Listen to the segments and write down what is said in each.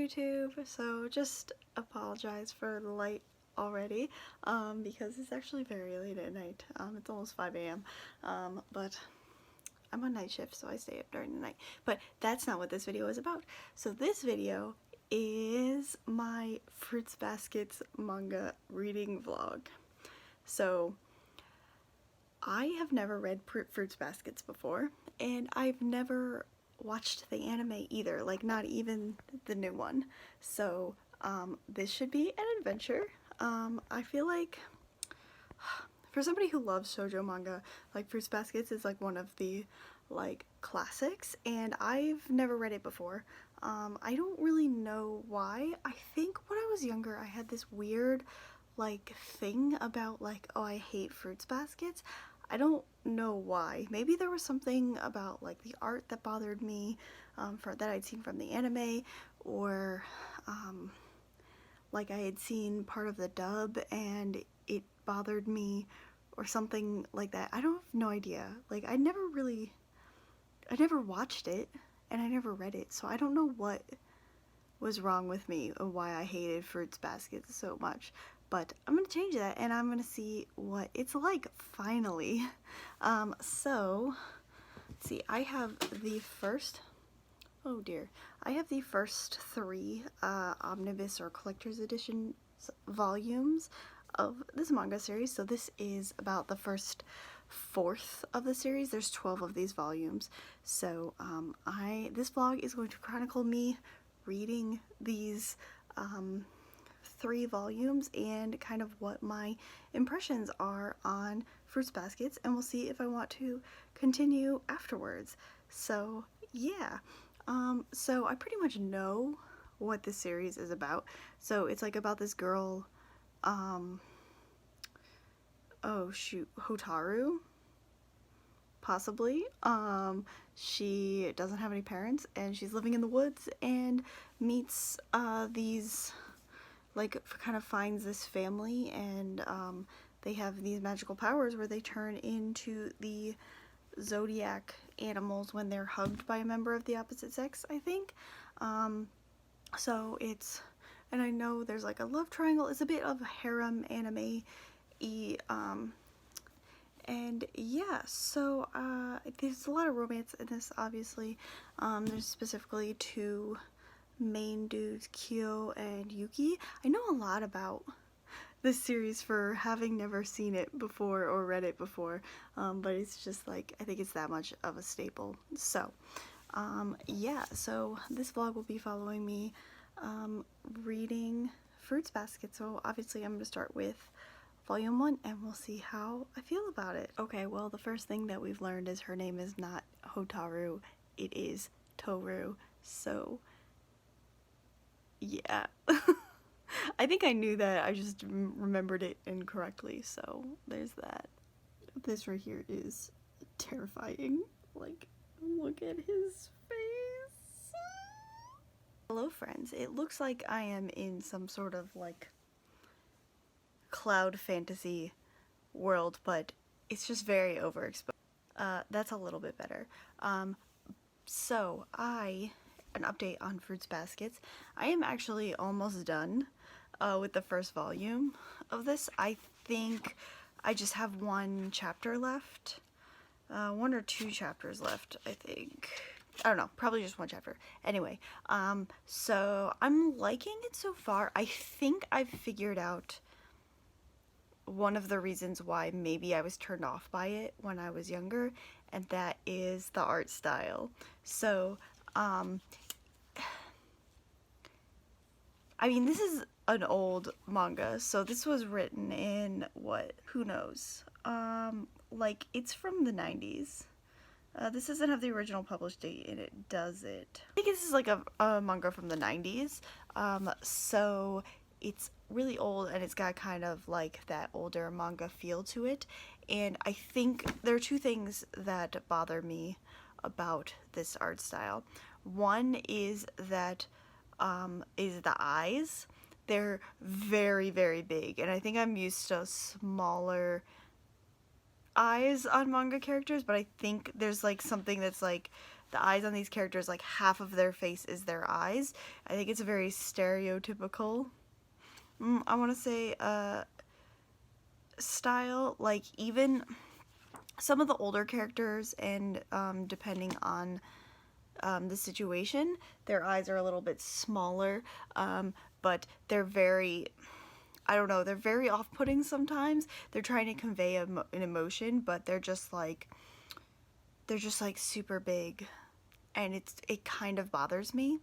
YouTube, so just apologize for the light already, because it's actually very late at night. It's almost 5 a.m. But I'm on night shift, so I stay up during the night. But that's not what this video is about. So this video is my Fruits Baskets manga reading vlog. So I have never read Fruits Baskets before, and I've never watched the anime either, like not even the new one. So this should be an adventure. I feel like for somebody who loves shoujo manga, like Fruits Baskets is like one of the like classics, and I've never read it before. I don't really know why. I think when I was younger I had this weird like thing about like, oh, I hate Fruits Baskets. I don't know why. Maybe there was something about like the art that bothered me, that I'd seen from the anime, or like I had seen part of the dub and it bothered me, or something like that. I don't have no idea. Like I never watched it and I never read it, so I don't know what was wrong with me or why I hated Fruits Baskets so much. But I'm gonna change that and I'm gonna see what it's like finally. So let's see, I have the first, oh dear, I have the first 3 omnibus or collector's edition volumes of this manga series. So this is about the first 4th of the series. There's 12 of these volumes. So this vlog is going to chronicle me reading these 3 volumes and kind of what my impressions are on Fruits Baskets, and we'll see if I want to continue afterwards. So yeah, so I pretty much know what this series is about. So it's like about this girl, oh shoot, Hotaru, possibly. She doesn't have any parents and she's living in the woods and meets these, like, kind of finds this family, and they have these magical powers where they turn into the zodiac animals when they're hugged by a member of the opposite sex, I think. So it's, and I know there's like a love triangle. It's a bit of a harem anime-y, and yeah, so there's a lot of romance in this, obviously. There's specifically 2 main dudes, Kyo and Yuki. I know a lot about this series for having never seen it before or read it before, but it's just like, I think it's that much of a staple. So yeah, so this vlog will be following me reading Fruits Basket. So obviously I'm going to start with volume 1 and we'll see how I feel about it. Okay, well, the first thing that we've learned is her name is not Hotaru, it is Toru. So yeah. I think I knew that, I just remembered it incorrectly, so there's that. This right here is terrifying. Like, look at his face. Hello friends, it looks like I am in some sort of like cloud fantasy world, but it's just very overexposed. That's a little bit better. So an update on Fruits Baskets. I am actually almost done with the first volume of this. I think I just have 1 chapter left. 1 or 2 chapters left, I think. I don't know, probably just 1 chapter. Anyway, so I'm liking it so far. I think I've figured out one of the reasons why maybe I was turned off by it when I was younger, and that is the art style. So I mean, this is an old manga, so this was written in, what, who knows, like, it's from the 90s. This doesn't have the original published date in it, does it? I think this is like a manga from the 90s, so it's really old and it's got kind of like that older manga feel to it, and I think there are 2 things that bother me about this art style. One is that is the eyes. They're very, very big, and I think I'm used to smaller eyes on manga characters, but I think there's like something that's like the eyes on these characters, like half of their face is their eyes. I think it's a very stereotypical, I want to say, style. Like even some of the older characters, and depending on the situation, their eyes are a little bit smaller, but they're very, I don't know, they're very off-putting sometimes. They're trying to convey an emotion, but they're just like super big, and it kind of bothers me.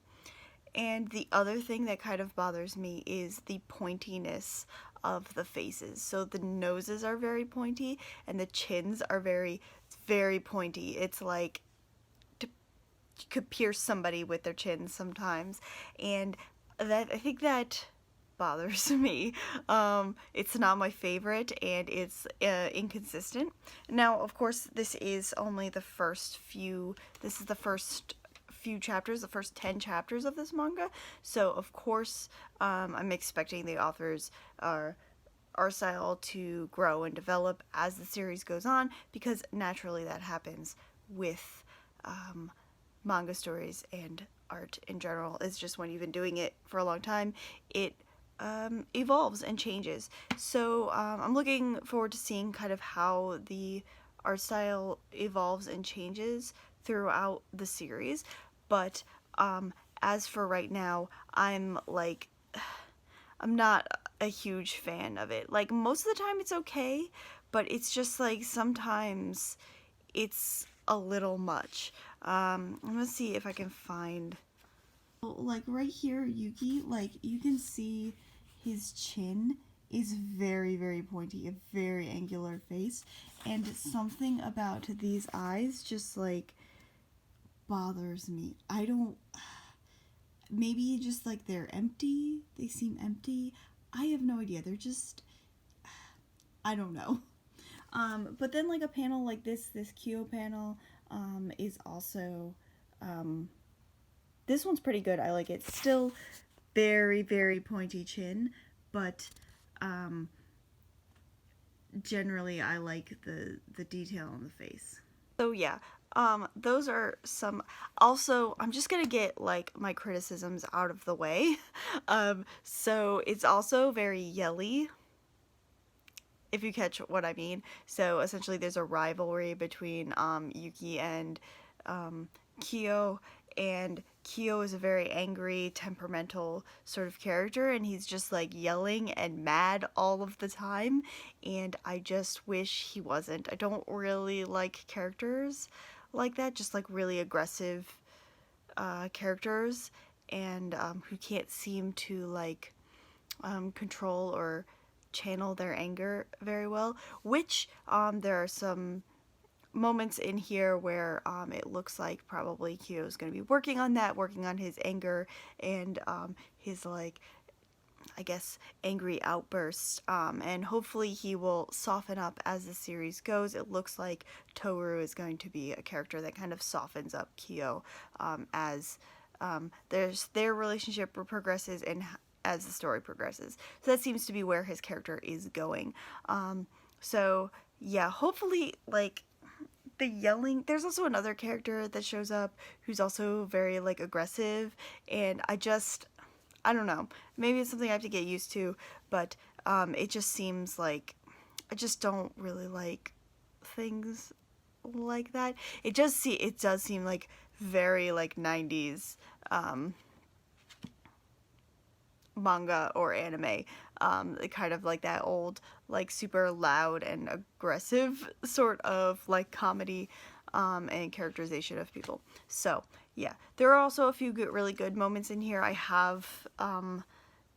And the other thing that kind of bothers me is the pointiness of the faces. So the noses are very pointy, and the chins are very, very pointy. It's like you could pierce somebody with their chin sometimes, and that, I think that bothers me. It's not my favorite, and it's inconsistent. Now, of course, this is only the first few. This is the first few chapters, the first 10 chapters of this manga. So, of course, I'm expecting the authors are art style to grow and develop as the series goes on, because naturally that happens with manga stories and art in general. It's just when you've been doing it for a long time, it evolves and changes. So I'm looking forward to seeing kind of how the art style evolves and changes throughout the series. But as for right now, I'm not a huge fan of it. Like, most of the time it's okay, but it's just like sometimes it's a little much. I'm gonna see if I can find, like, right here, Yuki, like, you can see his chin is very, very pointy, a very angular face, and something about these eyes just, like, bothers me. I don't, maybe just, like, they're empty, they seem empty, I have no idea, they're just, I don't know. But then, like, a panel like this Kyo panel, is also, this one's pretty good, I like it. Still very, very pointy chin, but, generally I like the detail on the face. So yeah, those are some. Also, I'm just gonna get, like, my criticisms out of the way. So it's also very yelly, if you catch what I mean. So essentially there's a rivalry between Yuki and Kyo, and Kyo is a very angry, temperamental sort of character, and he's just, like, yelling and mad all of the time, and I just wish he wasn't. I don't really like characters like that, just, like, really aggressive characters, and who can't seem to, like, control or channel their anger very well, which there are some moments in here where it looks like probably Kyo is going to be working on that, working on his anger and his, like, I guess, angry outbursts, and hopefully he will soften up as the series goes. It looks like Toru is going to be a character that kind of softens up Kyo as their relationship progresses and as the story progresses. So that seems to be where his character is going. So yeah, hopefully, like, the yelling, there's also another character that shows up who's also very, like, aggressive, and I don't know, maybe it's something I have to get used to, but it just seems like I just don't really like things like that. It does seem like very, like, 90s manga or anime, kind of like that old, like, super loud and aggressive sort of, like, comedy and characterization of people. So yeah, there are also a few really good moments in here. I have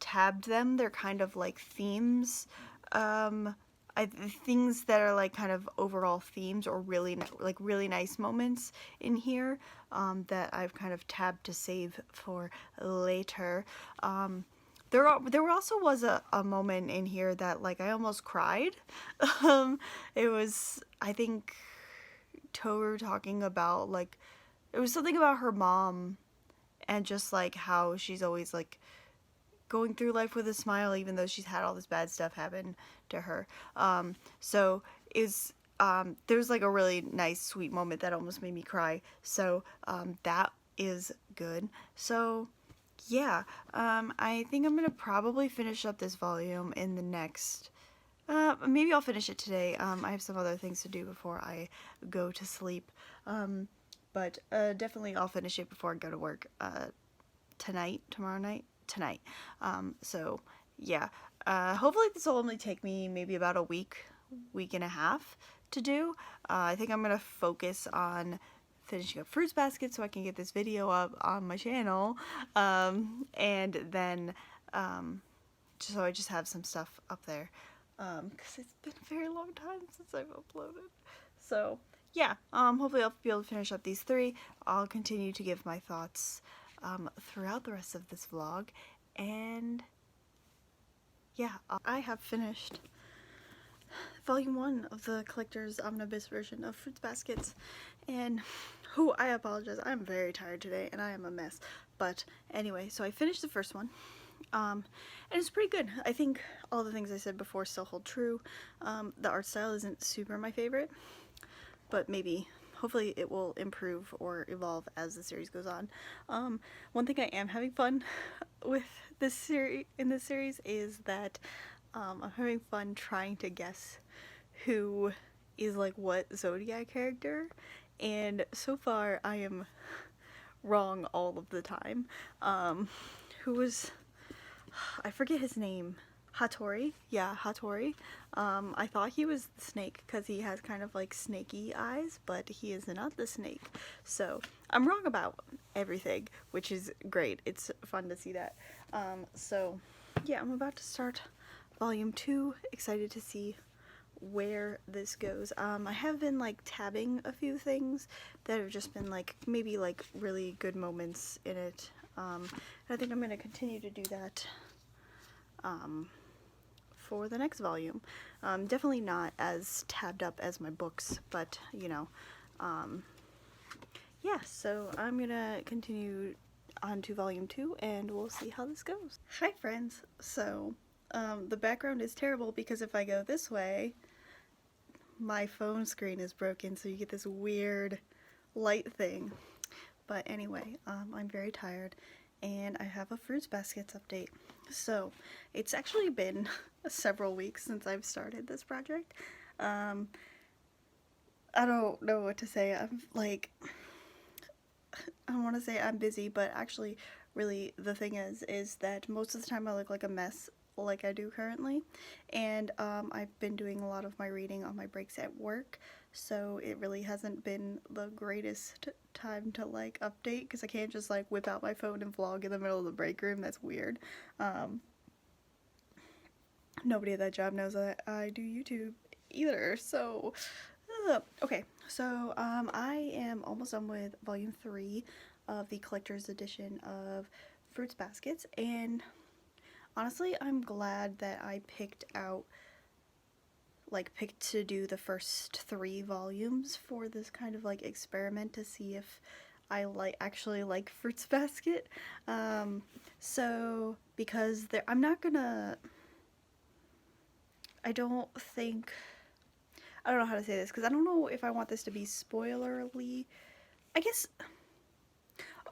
tabbed them. They're kind of like themes, things that are, like, kind of overall themes or really really nice moments in here that I've kind of tabbed to save for later. There also was a moment in here that, like, I almost cried. It was, I think, Toru talking about, like, it was something about her mom and just, like, how she's always, like, going through life with a smile even though she's had all this bad stuff happen to her. So is there was like a really nice sweet moment that almost made me cry, so that is good. So yeah, I think I'm gonna probably finish up this volume in the next, maybe I'll finish it today. I have some other things to do before I go to sleep, but definitely I'll finish it before I go to work tomorrow night, tonight. So yeah, hopefully this will only take me maybe about a week and a half to do. I think I'm gonna focus on finishing up Fruits Basket so I can get this video up on my channel, and then so I just have some stuff up there, because it's been a very long time since I've uploaded. So yeah, hopefully I'll be able to finish up these 3. I'll continue to give my thoughts throughout the rest of this vlog, and yeah, I have finished volume 1 of the collector's omnibus version of Fruits Baskets, and I apologize, I'm very tired today and I am a mess, but anyway, so I finished the first one, and it's pretty good. I think all the things I said before still hold true. The art style isn't super my favorite, but maybe hopefully it will improve or evolve as the series goes on. One thing I am having fun with this series is that I'm having fun trying to guess who is like what zodiac character, and so far I am wrong all of the time. Who was, I forget his name. Hattori? Yeah, Hattori. I thought he was the snake because he has kind of like snaky eyes, but he is not the snake. So I'm wrong about everything, which is great. It's fun to see that. So yeah, I'm about to start volume 2. Excited to see where this goes. I have been like tabbing a few things that have just been like maybe like really good moments in it. I think I'm going to continue to do that for the next volume. Definitely not as tabbed up as my books, but you know, yeah, so I'm gonna continue on to volume 2 and we'll see how this goes. Hi friends! So the background is terrible because if I go this way, my phone screen is broken, so you get this weird light thing. But anyway, I'm very tired and I have a Fruits Baskets update. So it's actually been several weeks since I've started this project. I don't know what to say. I'm like, I want to say I'm busy, but actually really the thing is that most of the time I look like a mess like I do currently, and I've been doing a lot of my reading on my breaks at work, so it really hasn't been the greatest time to like update because I can't just like whip out my phone and vlog in the middle of the break room. That's weird. Nobody at that job knows that I do YouTube either, so okay, so I am almost done with volume 3 of the collector's edition of Fruits Baskets, and honestly, I'm glad that I picked to do the first 3 volumes for this kind of like experiment to see if I actually like Fruits Basket. So because I'm not gonna, I don't know how to say this because I don't know if I want this to be spoilerly. I guess.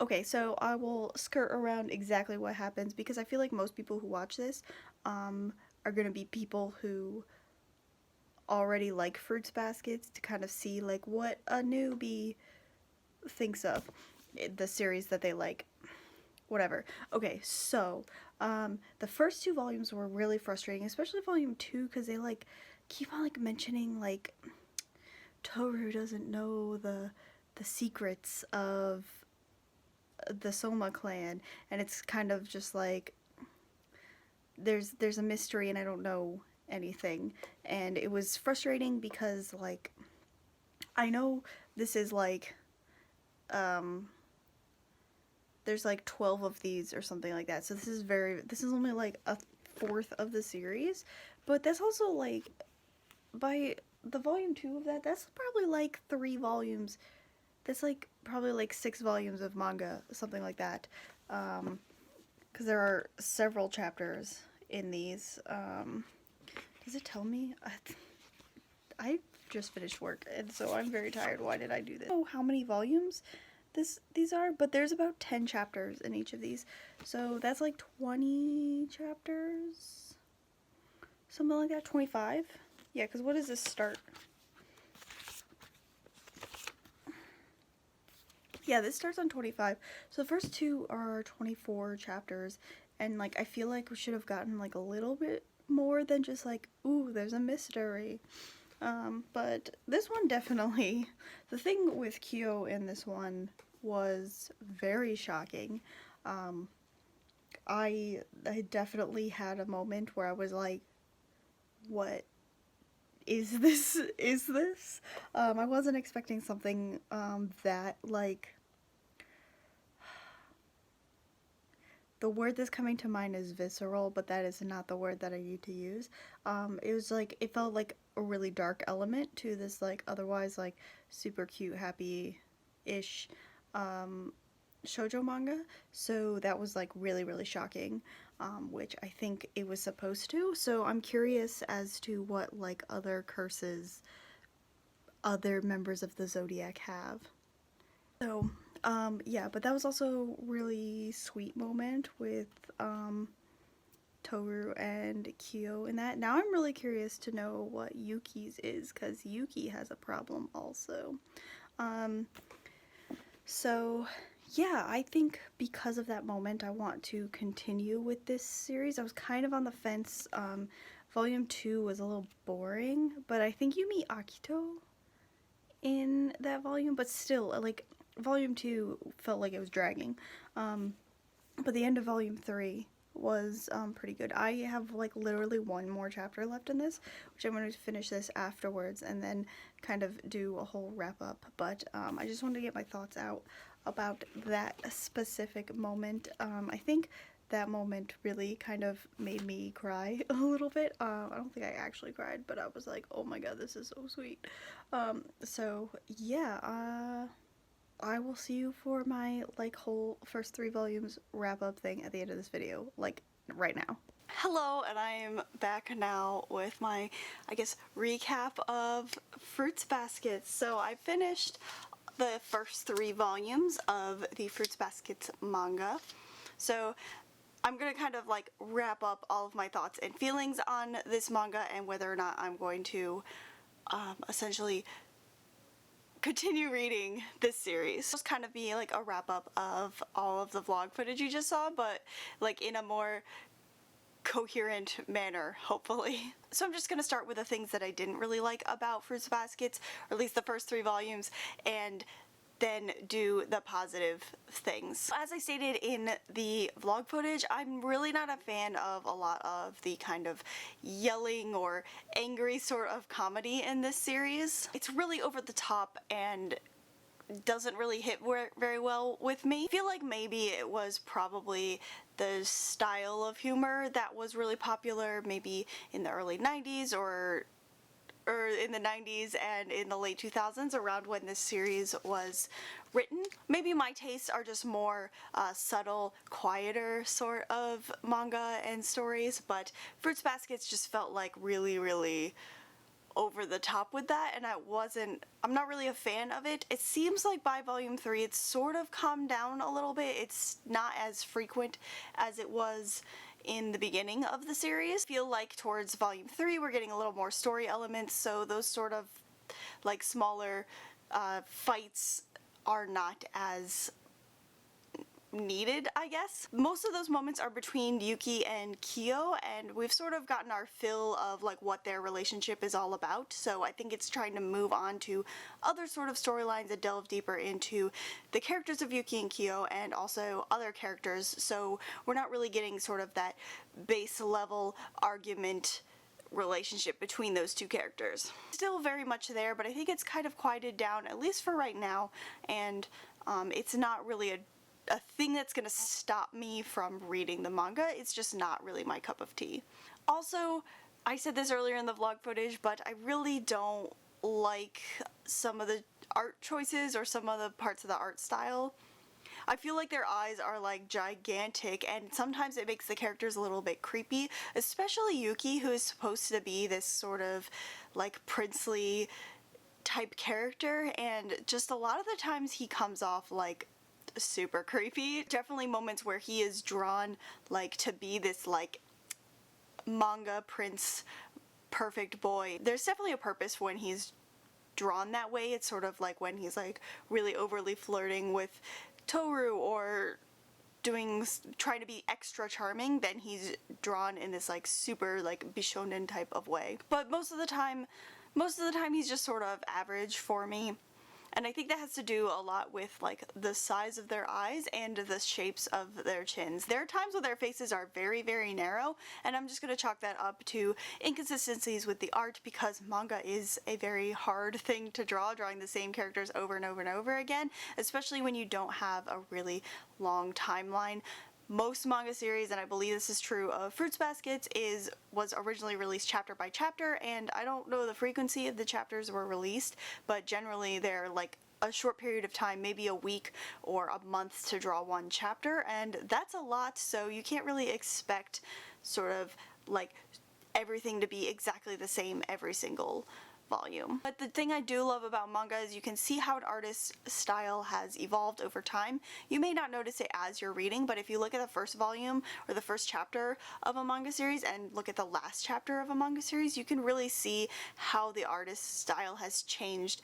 Okay, so I will skirt around exactly what happens because I feel like most people who watch this are going to be people who already like Fruits Baskets to kind of see like what a newbie thinks of the series that they like. Whatever. Okay, so the first 2 volumes were really frustrating, especially volume 2 because they like keep on like mentioning like Toru doesn't know the secrets of the Soma clan, and it's kind of just like there's a mystery and I don't know anything, and it was frustrating because like I know this is like there's like 12 of these or something like that, so this is only like a fourth of the series, but that's also like by the volume 2 of that's probably like 3 volumes. That's like probably like 6 volumes of manga, something like that, because there are several chapters in these. Does it tell me? I just finished work, and so I'm very tired. Why did I do this? I don't know how many volumes these are, but there's about 10 chapters in each of these, so that's like 20 chapters, something like that. 25. Yeah, because what does this start? Yeah, this starts on 25. So the first two are 24 chapters, and like I feel like we should have gotten like a little bit more than just like, ooh, there's a mystery. But this one definitely, the thing with Kyo in this one was very shocking. I definitely had a moment where I was like, what is this? Is this? I wasn't expecting something that like, the word that's coming to mind is visceral, but that is not the word that I need to use. It was like, it felt like a really dark element to this like otherwise like super cute, happy-ish shoujo manga. So that was like really, really shocking, which I think it was supposed to. So I'm curious as to what like other curses other members of the Zodiac have. So yeah, but that was also really sweet moment with Toru and Kyo in that. Now I'm really curious to know what Yuki's is, because Yuki has a problem also. So yeah, I think because of that moment I want to continue with this series. I was kind of on the fence. Volume 2 was a little boring, but I think you meet Akito in that volume, but still, like, Volume 2 felt like it was dragging. But the end of Volume 3 was pretty good. I have like literally one more chapter left in this, which I'm going to finish this afterwards and then kind of do a whole wrap up. But I just wanted to get my thoughts out about that specific moment. I think that moment really kind of made me cry a little bit. I don't think I actually cried, but I was like, oh my god, this is so sweet. So yeah, I will see you for my like whole first 3 volumes wrap up thing at the end of this video, like right now. Hello, and I am back now with my, I guess, recap of Fruits Baskets. So I finished the first 3 volumes of the Fruits Baskets manga. So I'm gonna kind of like wrap up all of my thoughts and feelings on this manga and whether or not I'm going to essentially continue reading this series. Just kind of be like a wrap up of all of the vlog footage you just saw, but like in a more coherent manner, hopefully. So I'm just gonna start with the things that I didn't really like about Fruits Baskets, or at least the first 3 volumes, and then do the positive things. As I stated in the vlog footage, I'm really not a fan of a lot of the kind of yelling or angry sort of comedy in this series. It's really over the top and doesn't really hit very well with me. I feel like maybe it was probably the style of humor that was really popular maybe in the early 90s or in the 90s and in the late 2000s, around when this series was written. Maybe my tastes are just more subtle, quieter sort of manga and stories, but Fruits Baskets just felt like really, really over the top with that, and I'm not really a fan of it. It seems like by volume 3 it's sort of calmed down a little bit. It's not as frequent as it was in the beginning of the series. I feel like towards volume 3 we're getting a little more story elements, so those sort of like smaller fights are not as needed, I guess. Most of those moments are between Yuki and Kyo, and we've sort of gotten our fill of like what their relationship is all about, so I think it's trying to move on to other sort of storylines that delve deeper into the characters of Yuki and Kyo and also other characters, so we're not really getting sort of that base level argument relationship between those two characters. Still very much there, but I think it's kind of quieted down, at least for right now, and it's not really a thing that's gonna stop me from reading the manga. It's just not really my cup of tea. Also, I said this earlier in the vlog footage, but I really don't like some of the art choices or some of the parts of the art style. I feel like their eyes are like gigantic, and sometimes it makes the characters a little bit creepy, especially Yuki, who is supposed to be this sort of like princely type character, and just a lot of the times he comes off like super creepy. Definitely moments where he is drawn like to be this like manga prince perfect boy. There's definitely a purpose when he's drawn that way. It's sort of like when he's like really overly flirting with Toru or trying to be extra charming, then he's drawn in this like super like bishonen type of way. But most of the time he's just sort of average for me. And I think that has to do a lot with like the size of their eyes and the shapes of their chins. There are times where their faces are very, very narrow, and I'm just going to chalk that up to inconsistencies with the art, because manga is a very hard thing to draw, drawing the same characters over and over and over again, especially when you don't have a really long timeline. Most manga series, and I believe this is true of Fruits Baskets, was originally released chapter by chapter, and I don't know the frequency of the chapters were released, but generally they're like a short period of time, maybe a week or a month to draw one chapter, and that's a lot, so you can't really expect sort of like everything to be exactly the same every single volume. But the thing I do love about manga is you can see how an artist's style has evolved over time. You may not notice it as you're reading, but if you look at the first volume or the first chapter of a manga series and look at the last chapter of a manga series, you can really see how the artist's style has changed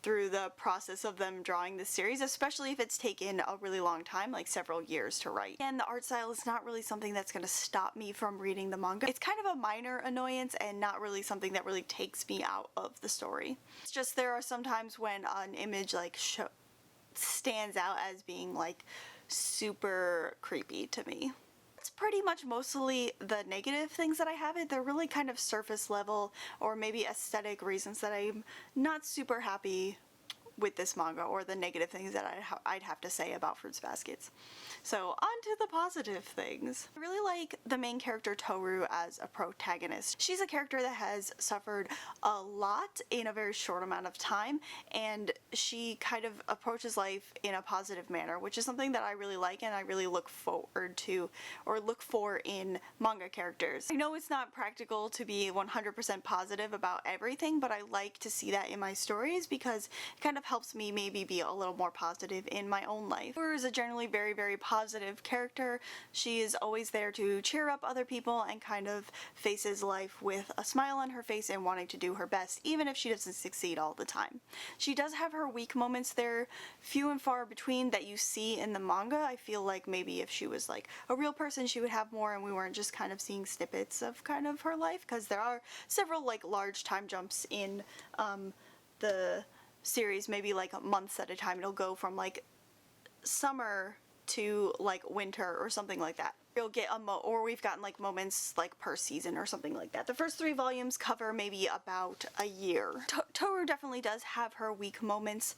through the process of them drawing this series, especially if it's taken a really long time, like several years to write. And the art style is not really something that's going to stop me from reading the manga. It's kind of a minor annoyance and not really something that really takes me out of the story. It's just there are some times when an image like stands out as being like super creepy to me. That's pretty much mostly the negative things that I have it. They're really kind of surface level or maybe aesthetic reasons that I'm not super happy with this manga, or the negative things that I'd have to say about Fruits Baskets. So on to the positive things. I really like the main character Toru as a protagonist. She's a character that has suffered a lot in a very short amount of time, and she kind of approaches life in a positive manner, which is something that I really like and I really look forward to, or look for in manga characters. I know it's not practical to be 100% positive about everything, but I like to see that in my stories because it kind of helps me maybe be a little more positive in my own life. Toru is a generally very, very positive character. She is always there to cheer up other people and kind of faces life with a smile on her face and wanting to do her best, even if she doesn't succeed all the time. She does have her weak moments. They're few and far between that you see in the manga. I feel like maybe if she was like a real person, she would have more and we weren't just kind of seeing snippets of kind of her life, because there are several like large time jumps in the series, maybe like months at a time. It'll go from like summer to like winter or something like that. You'll get or we've gotten like moments like per season or something like that. The first 3 volumes cover maybe about a year. Toru definitely does have her weak moments,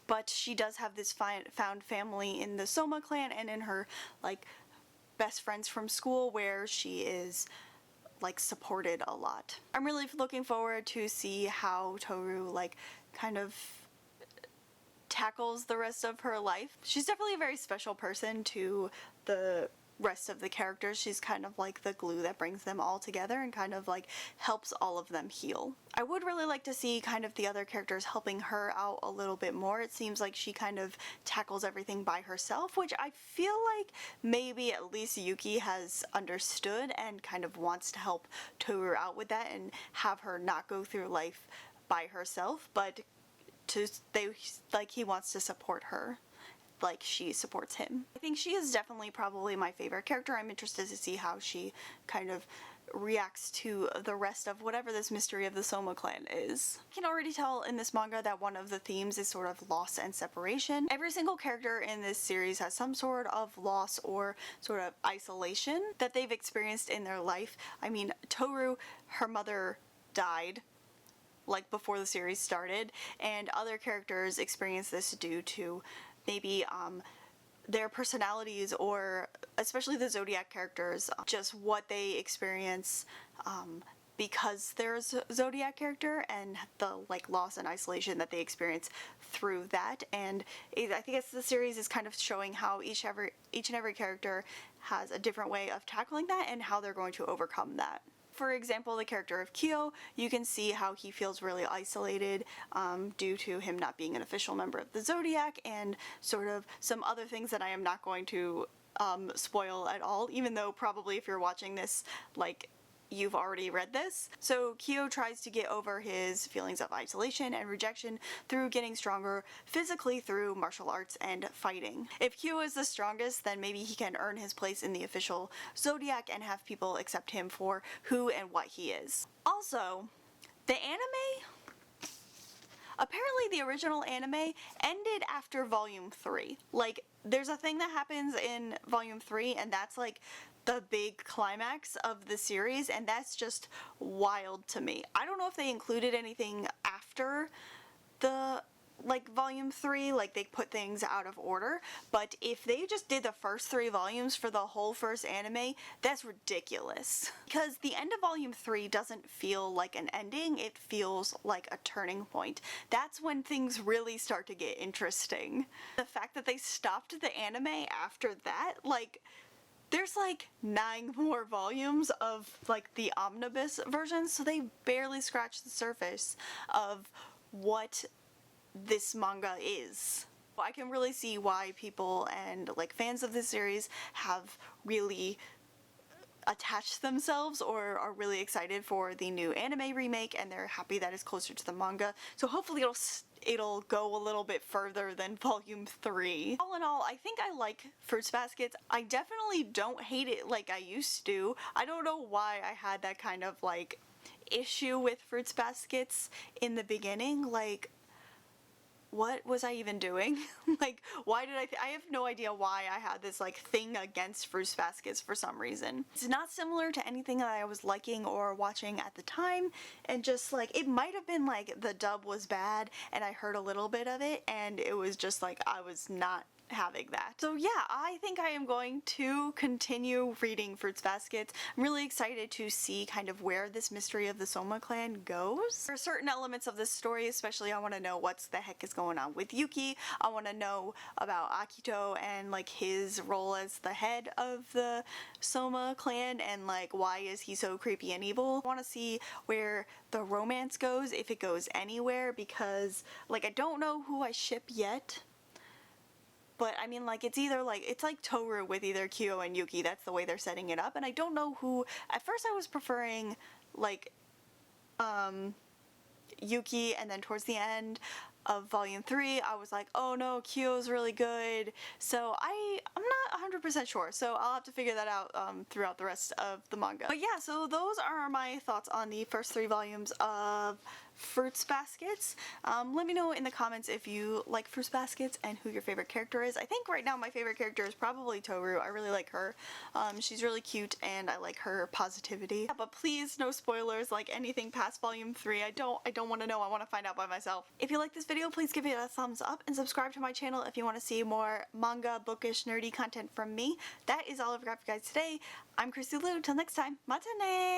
but she does have this found family in the Soma clan and in her like best friends from school, where she is like supported a lot. I'm really looking forward to see how Toru like kind of tackles the rest of her life. She's definitely a very special person to the rest of the characters. She's kind of like the glue that brings them all together and kind of like helps all of them heal. I would really like to see kind of the other characters helping her out a little bit more. It seems like she kind of tackles everything by herself, which I feel like maybe at least Yuki has understood and kind of wants to help Toru out with that and have her not go through life by herself, but he wants to support her like she supports him. I think she is definitely probably my favorite character. I'm interested to see how she kind of reacts to the rest of whatever this mystery of the Soma clan is. I can already tell in this manga that one of the themes is sort of loss and separation. Every single character in this series has some sort of loss or sort of isolation that they've experienced in their life. I mean, Toru, her mother died like before the series started, and other characters experience this due to maybe their personalities, or especially the Zodiac characters, just what they experience because they're a Zodiac character, and the like loss and isolation that they experience through that. And I think the series is kind of showing how each and every character has a different way of tackling that and how they're going to overcome that. for example, the character of Kyo, you can see how he feels really isolated due to him not being an official member of the Zodiac, and sort of some other things that I am not going to spoil at all, even though probably if you're watching this, like, you've already read this. So Kyo tries to get over his feelings of isolation and rejection through getting stronger physically through martial arts and fighting. If Kyo is the strongest, then maybe he can earn his place in the official Zodiac and have people accept him for who and what he is. Also, the anime, apparently the original anime ended after volume 3. Like, there's a thing that happens in volume 3, and that's like the big climax of the series, and that's just wild to me. I don't know if they included anything after the, like, volume 3, like they put things out of order, but if they just did the first 3 volumes for the whole first anime, that's ridiculous. Because the end of volume 3 doesn't feel like an ending, it feels like a turning point. That's when things really start to get interesting. The fact that they stopped the anime after that, like, there's like 9 more volumes of like the omnibus version, so they barely scratched the surface of what this manga is. I can really see why people and like fans of this series have really attached themselves or are really excited for the new anime remake, and they're happy that it's closer to the manga. So hopefully it'll go a little bit further than volume 3. All in all, I think I like Fruits Baskets. I definitely don't hate it like I used to. I don't know why I had that kind of like issue with Fruits Baskets in the beginning. Like, what was I even doing? Like, why did I have no idea why I had this like thing against Fruits Baskets for some reason. It's not similar to anything that I was liking or watching at the time, and just like, it might have been like the dub was bad and I heard a little bit of it and it was just like I was not having that. So yeah, I think I am going to continue reading Fruits Baskets. I'm really excited to see kind of where this mystery of the Soma clan goes. There are certain elements of this story, especially I want to know what the heck is going on with Yuki. I want to know about Akito and like his role as the head of the Soma clan, and like why is he so creepy and evil. I want to see where the romance goes, if it goes anywhere, because like I don't know who I ship yet. But I mean, like, it's either like, it's like Toru with either Kyo and Yuki, that's the way they're setting it up, and I don't know who. At first I was preferring like Yuki, and then towards the end of volume 3 I was like, oh no, Kyo's really good. So I'm not 100% sure, so I'll have to figure that out throughout the rest of the manga. But yeah, so those are my thoughts on the first 3 volumes of Fruits Baskets. Let me know in the comments if you like Fruits Baskets and who your favorite character is. I think right now my favorite character is probably Toru. I really like her. She's really cute and I like her positivity. Yeah, but please, no spoilers, like anything past volume 3. I don't want to know. I want to find out by myself. If you like this video, please give it a thumbs up and subscribe to my channel if you want to see more manga, bookish, nerdy content from me. That is all I've got for you guys today. I'm Chrissy Lou. Till next time, matane!